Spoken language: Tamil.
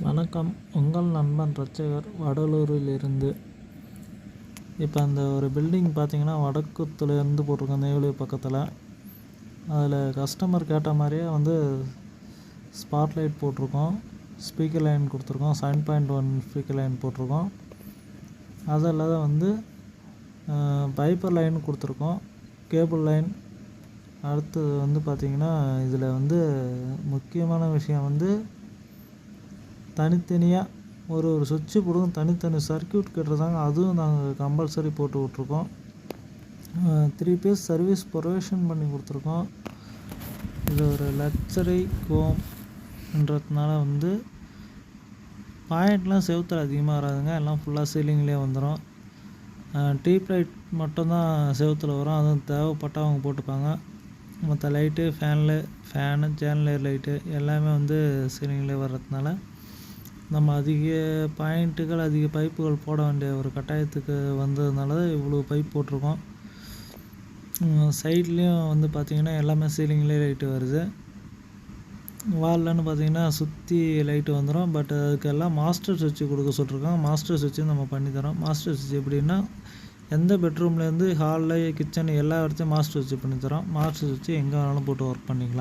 வணக்கம். உங்கள் நண்பன் ரட்சகர் வடலூரிலிருந்து. இப்போ அந்த ஒரு பில்டிங் பார்த்தீங்கன்னா வடக்குத்துலேருந்து போட்டிருக்கோம், நெய்வேலி பக்கத்தில். அதில் கஸ்டமர் கேட்ட மாதிரியே ஸ்பாட் லைட் போட்டிருக்கோம், ஸ்பீக்கர் லைன் கொடுத்துருக்கோம், 7.1 ஸ்பீக்கர் லைன் போட்டிருக்கோம். அதில் பைப்பர் லைன் கொடுத்துருக்கோம், கேபிள் லைன். அடுத்தது பார்த்திங்கன்னா இதில் முக்கியமான விஷயம் தனித்தனியாக ஒரு சுவிட்சு போடுவோம், தனித்தனி சர்க்கியூட் கட்டுறதாங்க. அதுவும் நாங்கள் கம்பல்சரி போட்டு விட்ருக்கோம். 3 பேஸ் சர்வீஸ் ப்ரொவிஷன் பண்ணி கொடுத்துருக்கோம். இது ஒரு லக்ஸரி ஹோம்ன்றதுனால பாயிண்ட்லாம் செவுத்தில் அதிகமாக வராதுங்க. எல்லாம் ஃபுல்லாக சீலிங்லேயே வந்துடும். டீப் லைட் மட்டும்தான் செவுத்தில் வரும், அதுவும் தேவைப்பட்டால் அவங்க போட்டுப்பாங்க. மற்ற லைட்டு ஃபேனு சேனலர் லைட்டு எல்லாமே சீலிங்லேயே வர்றதுனால நம்ம அதிக பாயிண்ட்டுகள், அதிக பைப்புகள் போட வேண்டிய ஒரு கட்டாயத்துக்கு வந்ததுனால தான் இவ்வளோ பைப் போட்டிருக்கோம். சைட்லேயும் பார்த்திங்கன்னா எல்லாமே சீலிங்லேயே லைட்டு வருது. வால்லன்னு பார்த்திங்கன்னா சுற்றி லைட்டு வந்துடும். பட் அதுக்கெல்லாம் மாஸ்டர் சுவிட்சு கொடுக்க சொல்லியிருக்கோம். மாஸ்டர் சுவிட்சு நம்ம பண்ணித்தரோம். மாஸ்டர் சுவிட்ச் எப்படின்னா, எந்த பெட்ரூம்லேருந்து ஹாலில், கிச்சன் எல்லா இடத்தையும் மாஸ்டர் சுவிட்சு பண்ணித்தரோம். மாஸ்டர் சுவிட்சு எங்கே வேணாலும் போட்டு ஒர்க் பண்ணிக்கலாம்.